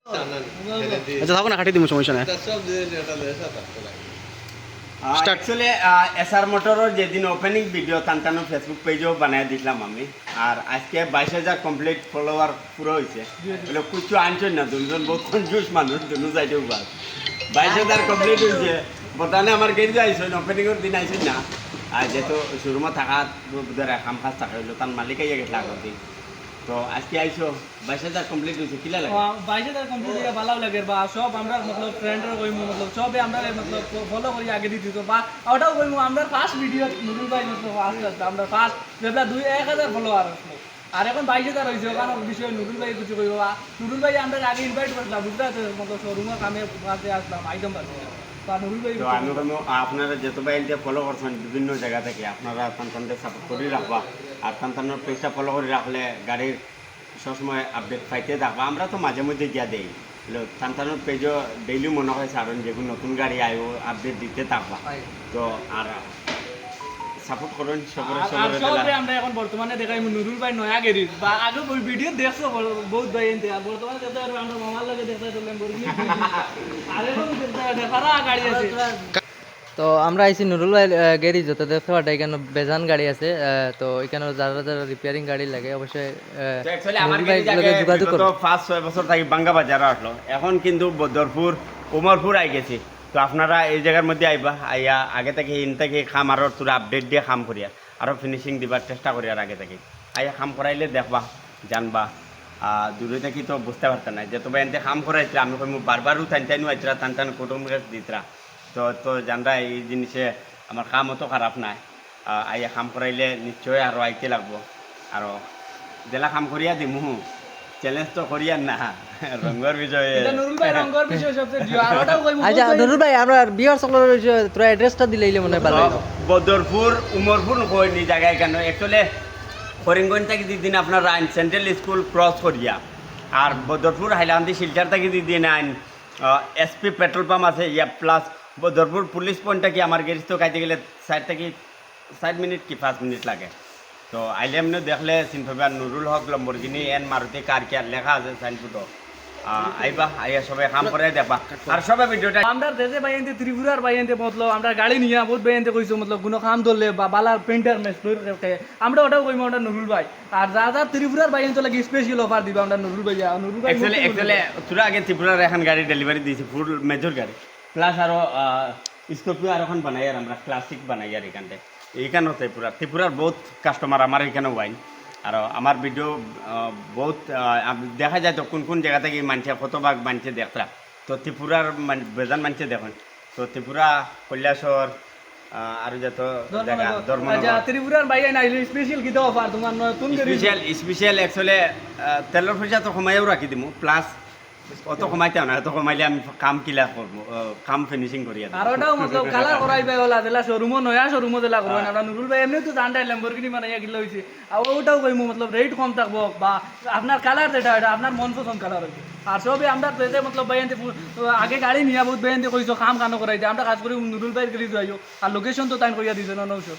আচ্ছা থাকো না, কাটি দিব, সমস্যা নাই। অ্যাকচুয়ালি এসআর মোটরের যেদিন ওপেনিং ভিডিও টানটানো ফেসবুক পেজও বানাই দিলাম আমি, আর আজকে 22,000 কমপ্লিট ফলোয়ার পুরো হয়েছে। বলে কিছু আনছেন না, দুজন বহুত কনফিউজ মানুষ, দুনো সাইডেও বাদ 22,000 কমপ্লিট হয়েছে। বর্তমানে আমার গেড়ে আইসেন, ওপেনিংয়ের দিন আইসেন না, আর যেহেতু শোরুমে থাকা কাম কাজ থাকা হইলো, তার মালিক আইয়া গেছিল আগতে। তো আজকে আইসো 22,000 কমপ্লিট হয়েছে, কিলা লাগে? 22,000 কমপ্লিট হয়ে ভালো লাগে বা সব আমরা মতলব ফ্রেন্ডরা কইমু, মতলব সবে আমরা মতলব ফলো করি আগে দিতে তো বা ওটাও কইমু আমরা ফার্স্ট ভিডিও নুরুল ভাই মতলব ফার্স্ট আমরা ফার্স্ট যেটা 1,000 ফলোয়ার আসলো, আর এখন 22,000 হয়েছে। কারণ বিষয় নুরুল ভাই কিছু কইব, নুরুল ভাই আমরা আগে ইনভাইট করলাম বুঝতে মতলব শোরুমের কামে কাজে আসলাম আইটেম পাচ্ছি। নুরুল ভাই তো আমি কোনো আপনারা যত ভাই ফলো করছেন বিভিন্ন জায়গা থেকে, আপনারা সন্তানদের সাপোর্ট করে রাখবা, আর সন্তানের পেজটা ফলো করে রাখলে গাড়ির সবসময় আপডেট পাইতে থাকবা। আমরা তো মাঝে মধ্যে গিয়া দেই, সন্তানের পেজও ডেইলি মনে হয় সারণ যেগুলো নতুন গাড়ি আয়ো আপডেট দিতে থাকবা। তো আর সাপোর্ট করুন সবরে আমরা এখন বর্তমানে দেখাই নুরুল ভাই নয়া গেরি বা আগে ভিডিও দেখছো বহুত ভাই এনতে, আর বর্তমানে দেখতে আমরা মামার লাগে দেখতে চললেন বর্তমানে আর এখন দেখতে পারা গাড়ি আছে। তো আমরা আইছি নুরুল ভাই গ্যারেজ, যত দেখতে পাটা এখানে বেজান গাড়ি আছে। তো এখানে যারা যারা রিপেয়ারিং গাড়ি লাগে অবশ্যই আমার যোগাযোগ করো। 5-6 বছর থাকি বাঙ্গা বাজারে আসলো, এখন কিন্তু বদরপুর উমরপুর আই গেছি। তো আপনারা এই জায়গার মধ্যে আইবা, আইয়া আগে থেকে ইন থেকে খাম আরও তোরা আপডেট দিয়ে খাম করিয়া আরও ফিনিশিং দিবার চেষ্টা করি, আর আগে থেকে আইয়া খাম করাইলে দেখবা জানবা। দূরে থাকি তো বুঝতে পারতাম না যে তবে এনতে খাম করাইছিলাম, আমি কই বারবারও টান টাইনও আইতরা, টান টান কুটুম দিতরা। তো জানরা এই জিনিসে আমার কাম অত খারাপ নাই, আইয়া কাম করাইলে নিশ্চয় আরও আইতে লাগবো, আরও জেলা কাম করিয়া দিমু। চ্যালেঞ্জ তো করিয়ার না, রঙের বিষয়ে আচ্ছা নুরুল ভাই আমরা বিহার সকলের তোরা অ্যাড্রেসটা দিলেই মনে হয় ভালো হইতো। বদরপুর উমরপুর কইনি জায়গায় কেন, অ্যাকচুয়ালি করিমগঞ্জ থেকে দিদিন আপনার আইন সেন্ট্রাল স্কুল ক্রস করিয়া, আর বদরপুর হাইলান্দি শিলচার থেকে দিদিন আইন এসপি পেট্রোল পাম্প আছে ইয়া, প্লাস বদরপুর পুলিশ পয়েন্টটা কি আমার গেরিস তো খাইতে গেলে 60 মিনিট কি 5 মিনিট লাগে। তো আইলে এমনি দেখলে চিনফেবার নুরুল হক লম্বরগিনি এন মারুতি কার কেয়ার লেখা আছে সাইনবোর্ডও। আইবা আইয়া সবাই কাম করে দেখবা, আর সবাই ভিডিওটা আমরা দেশে বাইনতে ত্রিপুরার বাইনতে মতলব আমরা গাড়ি নিয়া বহুত বাইনতে কইছো মতলব কোনো কাম ধরলে বা বালার পেন্টার মেস আমরা ওটাও কইমু আমরা নুরুল ভাই, আর যা যা ত্রিপুরার বাইনতে লাগি স্পেশাল অফার দিবা আমরা নুরুল ভাই। নুরুল ভাই অ্যাকচুয়ালি তোরা আগে ত্রিপুরার এখন গাড়ি ডেলিভারি দিয়েছি, ফুল মেজর গাড়ি প্লাস আরও স্করপিও আর এখন বানাই, আর আমরা ক্লাসিক বানাই আর এখানটায় এইখানেও ত্রিপুরার বহুত কাস্টমার আমার এখানেও বাইন। আর আমার ভিডিও বহুত দেখা যায় তো কোন কোন জায়গা থেকে মানছে কতভাগ মানছে দেখরা। তো ত্রিপুরার বেজান মানছে দেখুন, তো ত্রিপুরা কৈলাসর আর যত জায়গা ত্রিপুরার বাইরে নাইলে স্পেশাল কি অফার তোমার নতুন স্পেশাল অ্যাকচুয়ালি তেলের পয়সা তো কমাইও রাখি দিমু, প্লাস অত কমাইতে না, অত কমাইলে আমি কাম কিলা করবো, কাম ফিনিশিং করি। আর ওটাও মতলব কালার করাইবে ওলা দিলা শোরুমও নয়া শোরুমও দিলা করবেন আমরা নুরুল ভাই এমনি তো জানটাই ল্যাম্বরগিনি বানাইয়া কিলা হইছে, আর ওটাও কইমু মতলব রেট কম থাকবো বা আপনার কালার যেটা এটা আপনার মন পছন্দ কালার হইবে। আর সবে আমরা যেতে মতলব বাইনতে আগে গাড়ি নিয়া বহুত বাইনতে কইছো কাম কানো করাইতে, আমরা কাজ করি নুরুল ভাইয়ের গেলি যাইও, আর লোকেশন তো তাইন কইয়া দিছে না নৌশো।